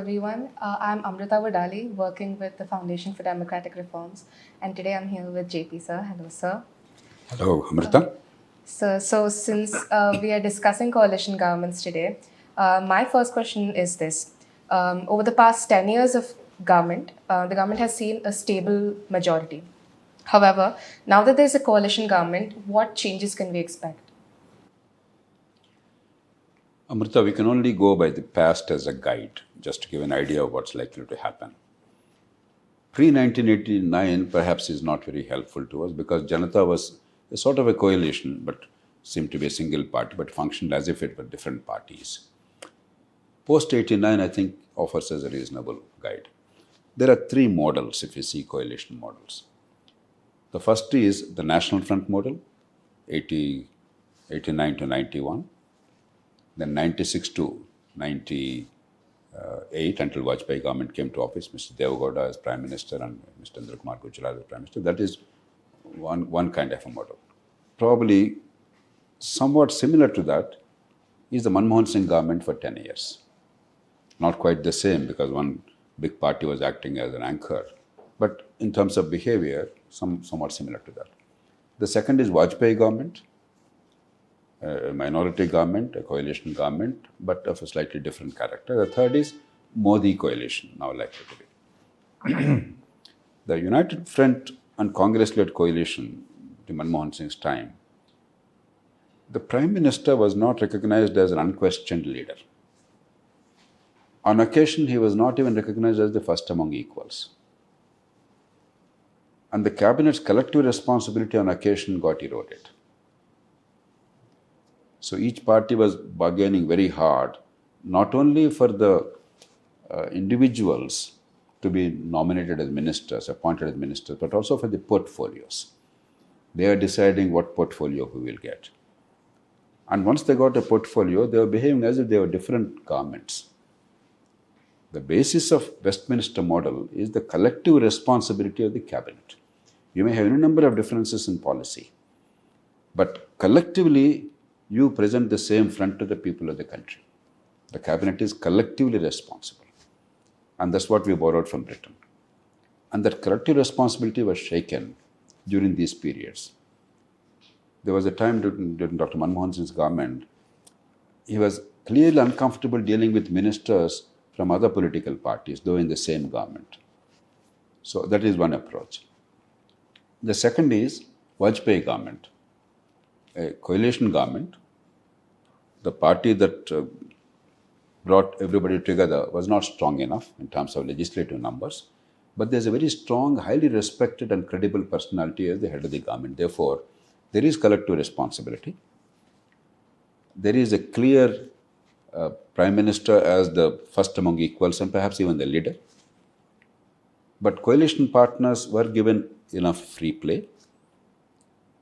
everyone. I'm Amrita Vadali, working with the Foundation for Democratic Reforms, and today I'm here with JP sir. Hello, sir. Hello, Amrita. So since we are discussing coalition governments today, my first question is this. Over the past 10 years of government, the government has seen a stable majority. However, now that there's a coalition government, what changes can we expect? Amrita, we can only go by the past as a guide, just to give an idea of what's likely to happen. Pre-1989 perhaps is not very helpful to us because Janata was a sort of a coalition, but seemed to be a single party, but functioned as if it were different parties. Post-89, I think, offers us a reasonable guide. There are three models if you see coalition models. The first is the National Front model, 89 to 91. Then 96 to 98 until Vajpayee government came to office, Mr. Devagowda as Prime Minister and Mr. Indra Kumar Gujarat as Prime Minister. That is one kind of a model. Probably somewhat similar to that is the Manmohan Singh government for 10 years. Not quite the same because one big party was acting as an anchor, but in terms of behavior, somewhat similar to that. The second is Vajpayee government, a minority government, a coalition government, but of a slightly different character. The third is Modi coalition, now likely to be. The United Front and Congress-led coalition, in Manmohan Singh's time, the Prime Minister was not recognized as an unquestioned leader. On occasion, he was not even recognized as the first among equals. And the cabinet's collective responsibility on occasion got eroded. So each party was bargaining very hard, not only for the individuals to be nominated as ministers, appointed as ministers, but also for the portfolios. They are deciding what portfolio who will get. And once they got a portfolio, they were behaving as if they were different governments. The basis of Westminster model is the collective responsibility of the cabinet. You may have any number of differences in policy, but collectively, you present the same front to the people of the country. The cabinet is collectively responsible. And that's what we borrowed from Britain. And that collective responsibility was shaken during these periods. There was a time during Dr. Manmohan Singh's government, he was clearly uncomfortable dealing with ministers from other political parties, though in the same government. So that is one approach. The second is Vajpayee government. A coalition government, the party that brought everybody together was not strong enough in terms of legislative numbers, but there's a very strong, highly respected and credible personality as the head of the government. Therefore, there is collective responsibility. There is a clear Prime Minister as the first among equals and perhaps even the leader. But coalition partners were given enough free play.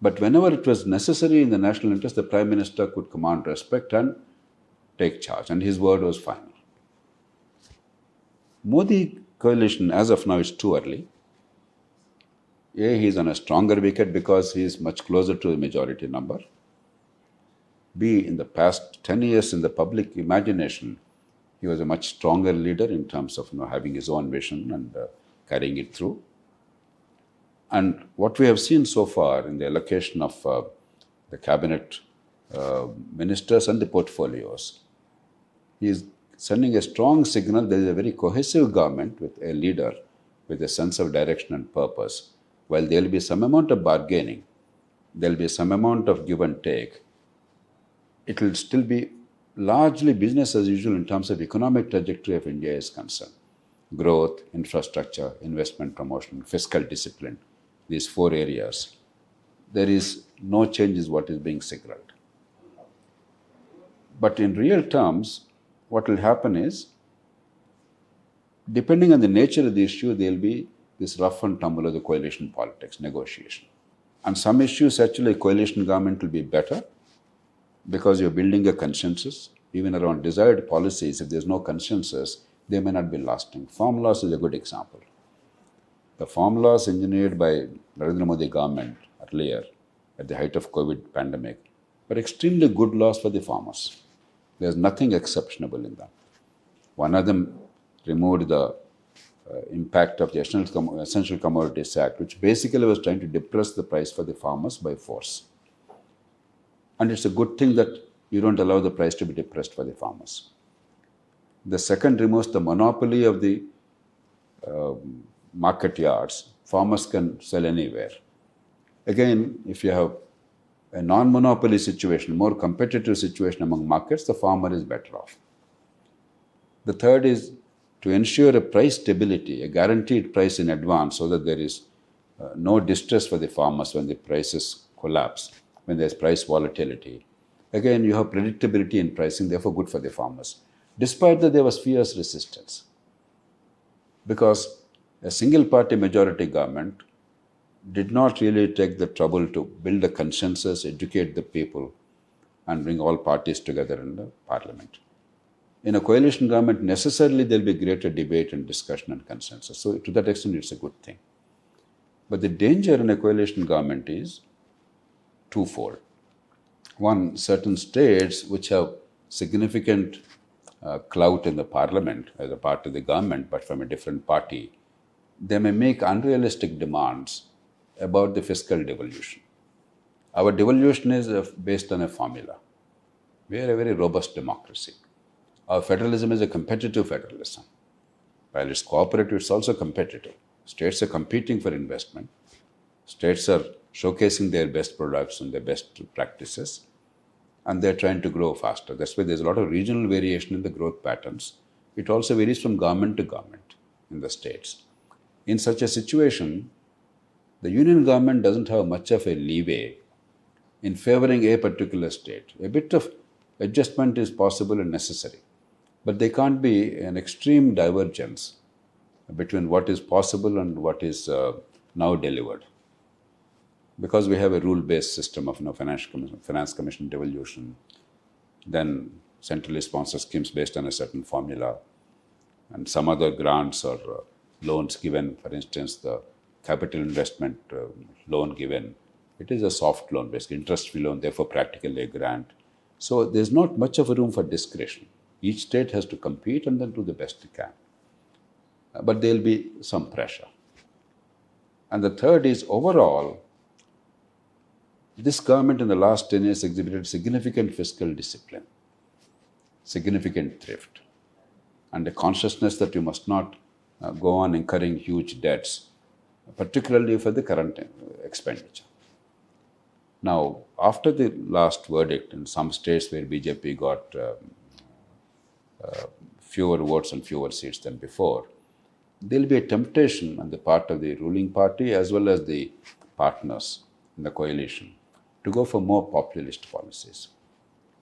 But whenever it was necessary in the national interest, the Prime Minister could command respect and take charge, and his word was final. Modi coalition, as of now, is too early. A, he is on a stronger wicket because he is much closer to the majority number. B, in the past 10 years in the public imagination, he was a much stronger leader in terms of having his own vision and carrying it through. And what we have seen so far in the allocation of the cabinet ministers and the portfolios, he is sending a strong signal. There is a very cohesive government with a leader with a sense of direction and purpose. While there will be some amount of bargaining, there will be some amount of give and take, it will still be largely business as usual in terms of economic trajectory of India is concerned. Growth, infrastructure, investment promotion, fiscal discipline, these four areas, there is no change is what is being signaled. But in real terms, what will happen is, depending on the nature of the issue, there will be this rough and tumble of the coalition politics, negotiation. On some issues, actually, coalition government will be better because you're building a consensus. Even around desired policies, if there's no consensus, they may not be lasting. Farm laws is a good example. The farm laws engineered by Narendra Modi government earlier, at the height of COVID pandemic, were extremely good laws for the farmers. There's nothing exceptionable in that. One of them removed the impact of the Essential Commodities Act, which basically was trying to depress the price for the farmers by force. And it's a good thing that you don't allow the price to be depressed for the farmers. The second removes the monopoly of the market yards. Farmers can sell anywhere. Again, if you have a non-monopoly situation, more competitive situation among markets, the farmer is better off. The third is to ensure a price stability, a guaranteed price in advance so that there is no distress for the farmers when the prices collapse, when there's price volatility. Again, you have predictability in pricing, therefore good for the farmers. Despite that, there was fierce resistance because a single party majority government did not really take the trouble to build a consensus, educate the people, and bring all parties together in the parliament. In a coalition government, necessarily there will be greater debate and discussion and consensus. So to that extent, it's a good thing. But the danger in a coalition government is twofold. One, certain states which have significant clout in the parliament as a part of the government, but from a different party, they may make unrealistic demands about the fiscal devolution. Our devolution is based on a formula. We are a very robust democracy. Our federalism is a competitive federalism. While it's cooperative, it's also competitive. States are competing for investment. States are showcasing their best products and their best practices, and they're trying to grow faster. That's why there's a lot of regional variation in the growth patterns. It also varies from government to government in the states. In such a situation, the union government doesn't have much of a leeway in favoring a particular state. A bit of adjustment is possible and necessary, but there can't be an extreme divergence between what is possible and what is now delivered. Because we have a rule-based system of finance commission devolution, then centrally sponsored schemes based on a certain formula, and some other grants or loans given, for instance, the capital investment loan given. It is a soft loan, basically interest-free loan, therefore practically a grant. So there's not much of a room for discretion. Each state has to compete and then do the best it can. But there'll be some pressure. And the third is overall, this government in the last 10 years exhibited significant fiscal discipline, significant thrift, and a consciousness that you must not go on incurring huge debts, particularly for the current expenditure. Now, after the last verdict in some states where BJP got fewer votes and fewer seats than before, there will be a temptation on the part of the ruling party as well as the partners in the coalition to go for more populist policies.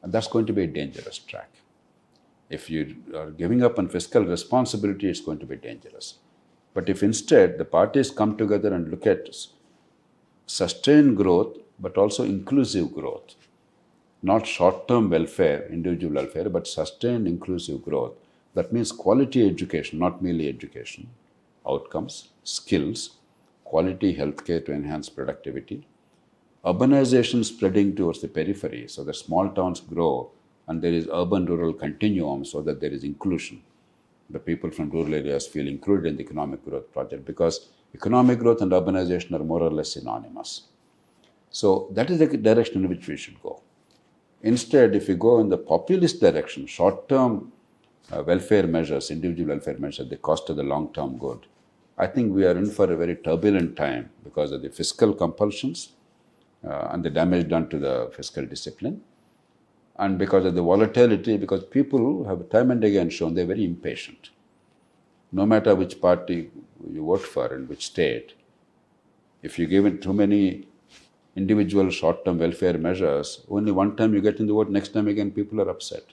And that's going to be a dangerous track. If you are giving up on fiscal responsibility, it's going to be dangerous. But if instead the parties come together and look at sustained growth, but also inclusive growth, not short-term welfare, individual welfare, but sustained inclusive growth, that means quality education, not merely education, outcomes, skills, quality healthcare to enhance productivity, urbanization spreading towards the periphery so that small towns grow and there is urban-rural continuum so that there is inclusion. The people from rural areas feel included in the economic growth project because economic growth and urbanization are more or less synonymous. So that is the direction in which we should go. Instead, if we go in the populist direction, short-term welfare measures, individual welfare measures, the cost of the long-term good, I think we are in for a very turbulent time because of the fiscal compulsions and the damage done to the fiscal discipline, and because of the volatility, because people have time and again shown they're very impatient. No matter which party you vote for in which state, if you give it too many individual short-term welfare measures, only one time you get in the vote, next time again people are upset.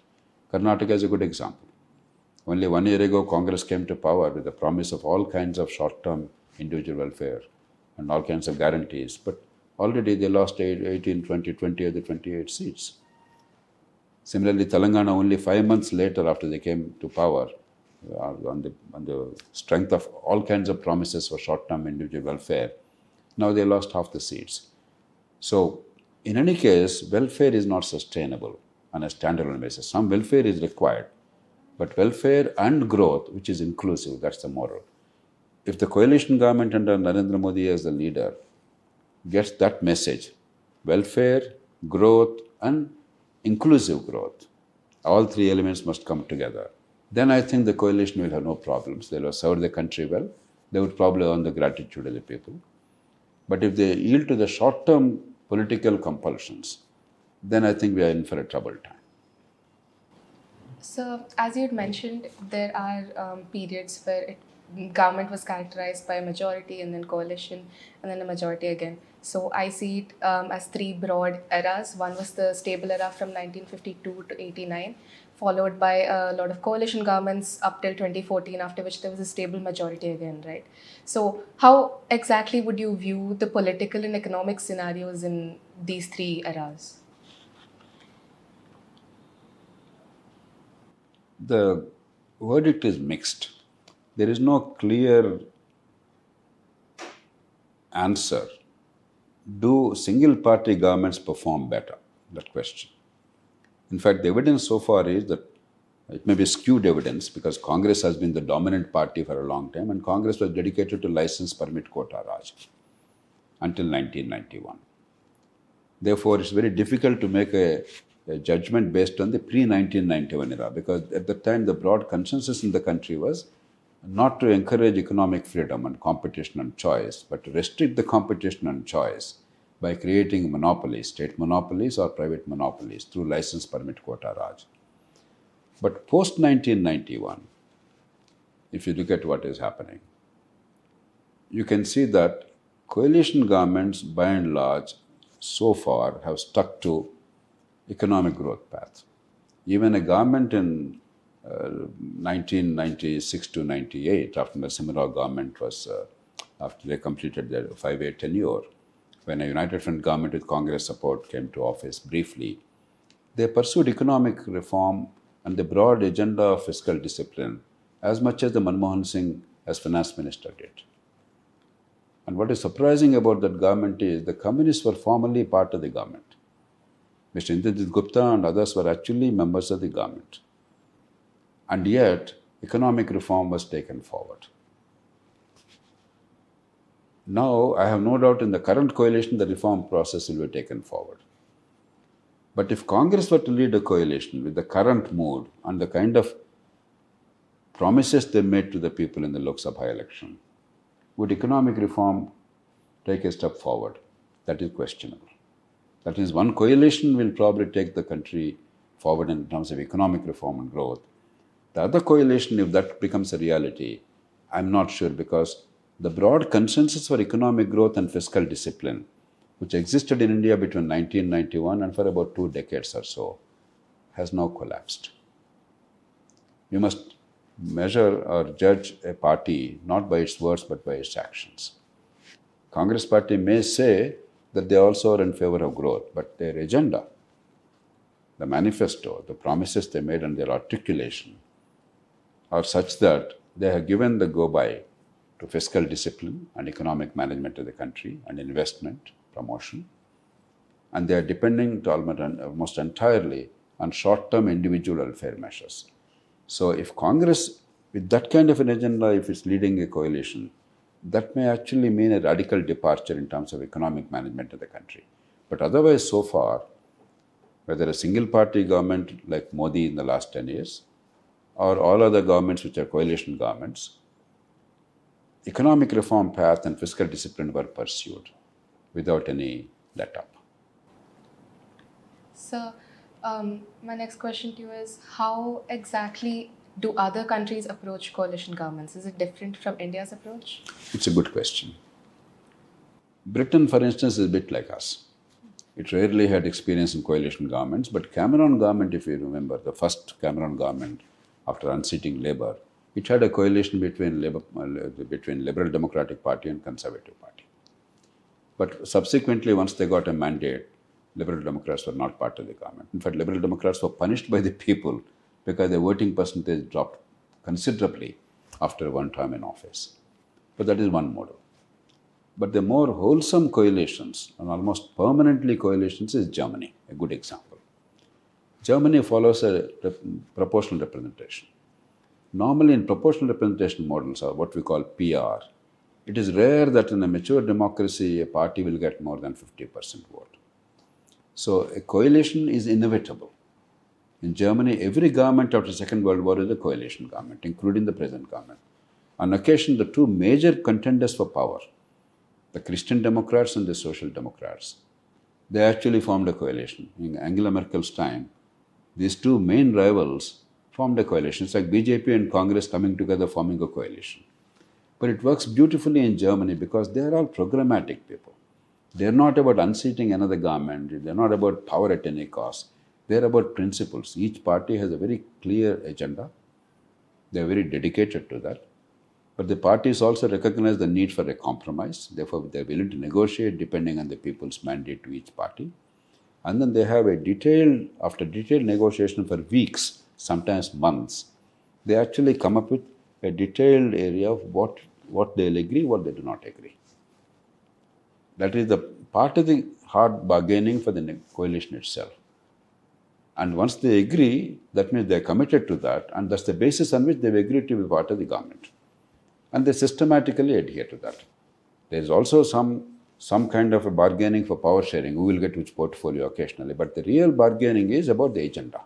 Karnataka is a good example. Only 1 year ago, Congress came to power with the promise of all kinds of short-term individual welfare and all kinds of guarantees, but already they lost 18, 20, 20 of the 28 seats. Similarly, Telangana, only 5 months later after they came to power, on the strength of all kinds of promises for short-term individual welfare, now they lost half the seats. So, in any case, welfare is not sustainable on a standalone basis. Some welfare is required, But welfare and growth, which is inclusive, that's the moral. If the coalition government under Narendra Modi as the leader gets that message, welfare, growth, and inclusive growth, all three elements must come together, then I think the coalition will have no problems. They will serve the country well. They would probably earn the gratitude of the people. But if they yield to the short-term political compulsions, then I think we are in for a troubled time. So, as you had mentioned, there are periods where government was characterized by a majority and then coalition and then a majority again. So, I see it as three broad eras. One was the stable era from 1952 to 89, followed by a lot of coalition governments up till 2014, after which there was a stable majority again, right? So, how exactly would you view the political and economic scenarios in these three eras? The verdict is mixed. There is no clear answer. Do single party governments perform better? That question. In fact, the evidence so far is that it may be skewed evidence because Congress has been the dominant party for a long time and Congress was dedicated to license permit quota Raj until 1991. Therefore, it's very difficult to make a judgment based on the pre-1991 era because at the time the broad consensus in the country was not to encourage economic freedom and competition and choice, but to restrict the competition and choice by creating monopolies, state monopolies or private monopolies through license permit quota Raj. But post 1991, if you look at what is happening, you can see that coalition governments by and large so far have stuck to economic growth path. Even a government in 1996 to 98, after the Narasimha government was, after they completed their 5-year tenure, when a United Front government with Congress support came to office briefly, they pursued economic reform and the broad agenda of fiscal discipline as much as the Manmohan Singh as finance minister did. And what is surprising about that government is the communists were formally part of the government. Mr. Indrajit Gupta and others were actually members of the government. And yet, economic reform was taken forward. Now, I have no doubt in the current coalition, the reform process will be taken forward. But if Congress were to lead a coalition with the current mood and the kind of promises they made to the people in the Loksatta election, would economic reform take a step forward? That is questionable. That is, one coalition will probably take the country forward in terms of economic reform and growth. The other coalition, if that becomes a reality, I'm not sure because the broad consensus for economic growth and fiscal discipline, which existed in India between 1991 and for about 2 decades or so, has now collapsed. You must measure or judge a party not by its words but by its actions. Congress party may say that they also are in favor of growth, but their agenda, the manifesto, the promises they made and their articulation are such that they have given the go-by to fiscal discipline and economic management of the country and investment, promotion, and they are depending to almost entirely on short-term individual welfare measures. So if Congress, with that kind of an agenda, if it's leading a coalition, that may actually mean a radical departure in terms of economic management of the country. But otherwise, so far, whether a single-party government like Modi in the last 10 years, or all other governments which are coalition governments, economic reform path and fiscal discipline were pursued without any let-up. So, my next question to you is, how exactly do other countries approach coalition governments? Is it different from India's approach? It's a good question. Britain, for instance, is a bit like us. It rarely had experience in coalition governments, but Cameron government, if you remember, the first Cameron government after unseating Labour, it had a coalition between Liberal Democratic Party and Conservative Party. But subsequently, once they got a mandate, Liberal Democrats were not part of the government. In fact, Liberal Democrats were punished by the people because their voting percentage dropped considerably after one term in office. But that is one model. But the more wholesome coalitions, and almost permanently coalitions, is Germany, a good example. Germany follows a proportional representation. Normally, in proportional representation models, or what we call PR, it is rare that in a mature democracy a party will get more than 50% vote. So a coalition is inevitable. In Germany, every government after the Second World War is a coalition government, including the present government. On occasion, the two major contenders for power, the Christian Democrats and the Social Democrats, they actually formed a coalition. In Angela Merkel's time, these two main rivals formed a coalition. It's like BJP and Congress coming together forming a coalition. But it works beautifully in Germany because they are all programmatic people. They're not about unseating another government. They're not about power at any cost. They're about principles. Each party has a very clear agenda. They're very dedicated to that. But the parties also recognize the need for a compromise. Therefore, they're willing to negotiate depending on the people's mandate to each party. And then they have after detailed negotiation for weeks, sometimes months, they actually come up with a detailed area of what they'll agree, what they do not agree. That is the part of the hard bargaining for the coalition itself. And once they agree, that means they're committed to that, and that's the basis on which they've agreed to be part of the government. And they systematically adhere to that. There is also some kind of a bargaining for power sharing, who will get which portfolio occasionally, but the real bargaining is about the agenda.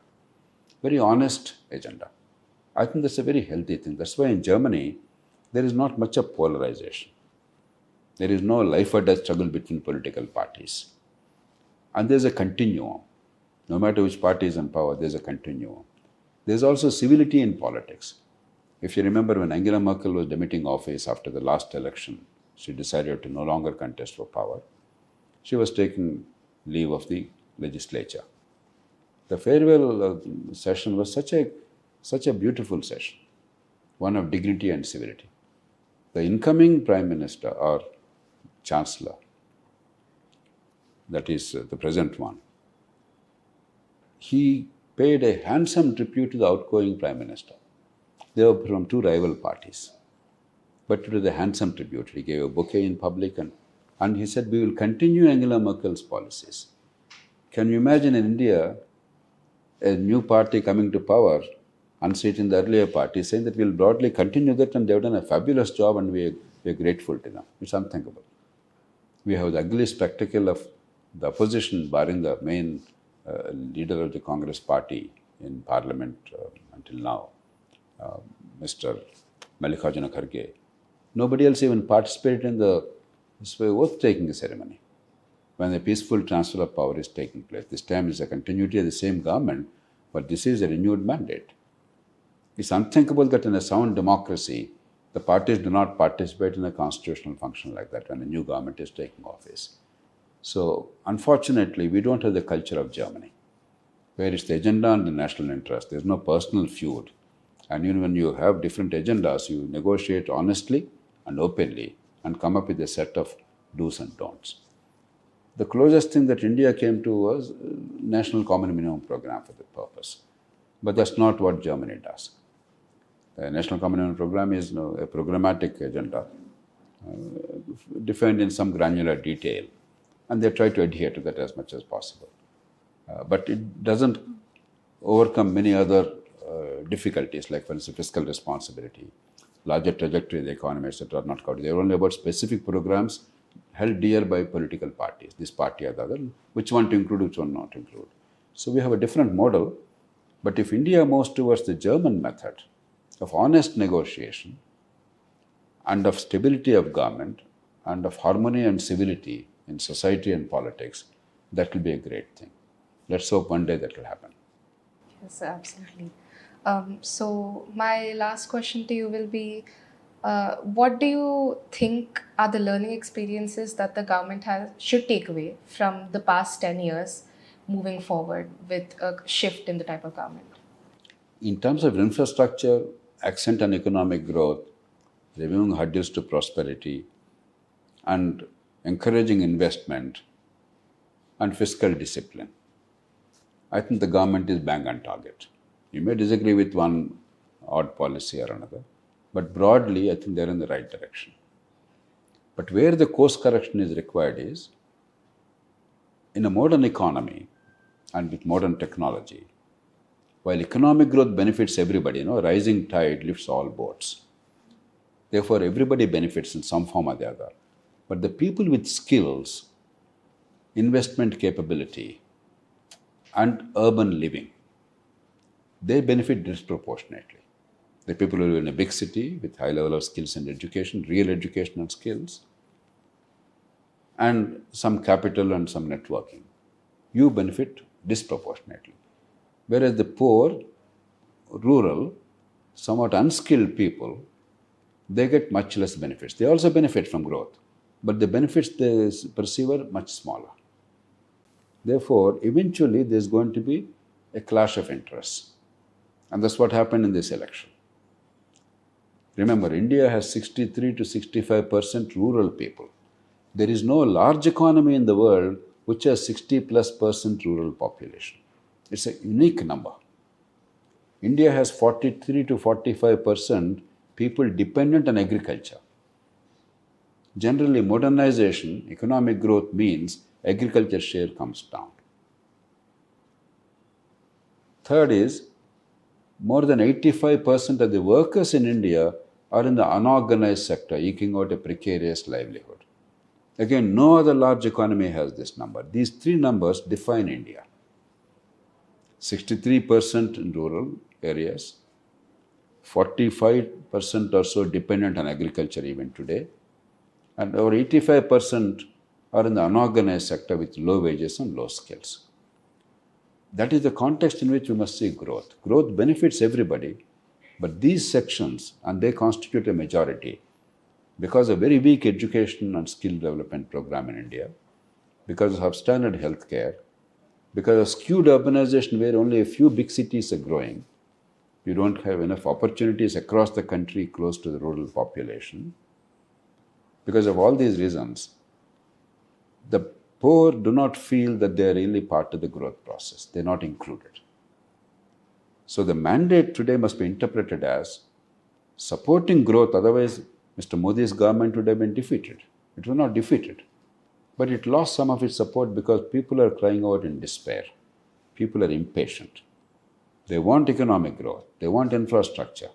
Very honest agenda. I think that's a very healthy thing. That's why in Germany, there is not much of polarization. There is no life or death struggle between political parties. And there's a continuum. No matter which party is in power, there's a continuum. There's also civility in politics. If you remember, when Angela Merkel was demitting office after the last election, she decided to no longer contest for power. She was taking leave of the legislature. The farewell session was such a beautiful session, one of dignity and civility. The incoming Prime Minister or Chancellor, that is the present one, he paid a handsome tribute to the outgoing Prime Minister. They were from two rival parties. But it was a handsome tribute. He gave a bouquet in public and he said, we will continue Angela Merkel's policies. Can you imagine in India, a new party coming to power, unseating the earlier party, saying that we'll broadly continue that and they've done a fabulous job and we're grateful to them. It's unthinkable. We have the ugly spectacle of the opposition, barring the main leader of the Congress party in Parliament until now, Mr. Mallikarjuna Kharge. Nobody else even participated in the oath-taking ceremony when the peaceful transfer of power is taking place. This time is a continuity of the same government, but this is a renewed mandate. It's unthinkable that in a sound democracy, the parties do not participate in a constitutional function like that when a new government is taking office. So, unfortunately, we don't have the culture of Germany, where it's the agenda and the national interest. There's no personal feud. And even when you have different agendas, you negotiate honestly and openly and come up with a set of do's and don'ts. The closest thing that India came to was National Common Minimum Program for the purpose. But that's not what Germany does. The National Common Minimum Program is a programmatic agenda defined in some granular detail. And they try to adhere to that as much as possible. But it doesn't overcome many other difficulties, like for instance, fiscal responsibility, larger trajectory of the economy, etc. are not covered. They're only about specific programs held dear by political parties, this party or the other, which one to include, which one not to include. So we have a different model. But if India moves towards the German method of honest negotiation and of stability of government and of harmony and civility in society and politics, that will be a great thing. Let's hope one day that will happen. Yes, absolutely. So my last question to you will be, what do you think are the learning experiences that the government should take away from the past 10 years moving forward with a shift in the type of government? In terms of infrastructure, accent on economic growth, removing hurdles to prosperity, and encouraging investment and fiscal discipline, I think the government is bang on target. You may disagree with one odd policy or another, but broadly, I think they're in the right direction. But where the course correction is required is, in a modern economy and with modern technology, While economic growth benefits everybody, rising tide lifts all boats. Therefore, everybody benefits in some form or the other. But the people with skills, investment capability, and urban living, they benefit disproportionately. The people who live in a big city with high level of skills and education, real educational skills, and some capital and some networking, you benefit disproportionately. Whereas the poor, rural, somewhat unskilled people, they get much less benefits. They also benefit from growth, but the benefits they perceive are much smaller. Therefore, eventually there's going to be a clash of interests. And that's what happened in this election. Remember, India has 63 to 65% rural people. There is no large economy in the world which has 60+% rural population. It's a unique number. India has 43 to 45% people dependent on agriculture. Generally, modernization, economic growth means agriculture share comes down. Third is, more than 85% of the workers in India are in the unorganized sector, eking out a precarious livelihood. Again, no other large economy has this number. These three numbers define India. 63% in rural areas, 45% or so dependent on agriculture even today, and over 85% are in the unorganized sector with low wages and low skills. That is the context in which we must see growth. Growth benefits everybody, but these sections, and they constitute a majority, because of very weak education and skill development program in India, because of substandard healthcare, because of skewed urbanization where only a few big cities are growing, you don't have enough opportunities across the country close to the rural population. Because of all these reasons, the poor do not feel that they are really part of the growth process. They are not included. So the mandate today must be interpreted as supporting growth, otherwise Mr. Modi's government would have been defeated. It was not defeated, but it lost some of its support because people are crying out in despair. People are impatient. They want economic growth, they want infrastructure,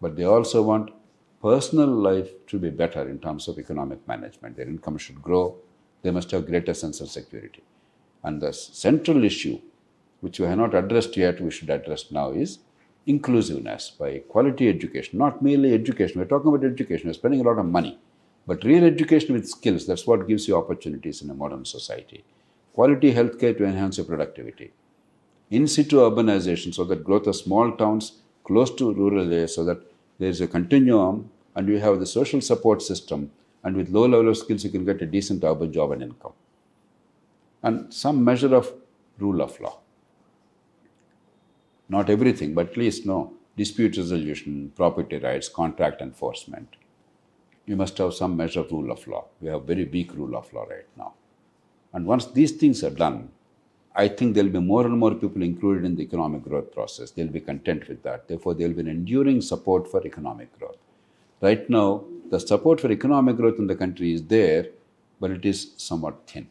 but they also want personal life to be better in terms of economic management. Their income should grow, they must have greater sense of security. And the central issue, which we have not addressed yet, we should address now, is inclusiveness by quality education, not merely education. We're talking about education, we're spending a lot of money, but real education with skills, that's what gives you opportunities in a modern society. Quality healthcare to enhance your productivity. In situ urbanization, so that growth of small towns close to rural areas, so that there is a continuum and you have the social support system, and with low level of skills you can get a decent urban job and income. And some measure of rule of law. Not everything, but at least dispute resolution, property rights, contract enforcement. You must have some measure of rule of law. We have very weak rule of law right now. And once these things are done, I think there will be more and more people included in the economic growth process. They'll be content with that. Therefore, there will be an enduring support for economic growth. Right now, the support for economic growth in the country is there, but it is somewhat thin.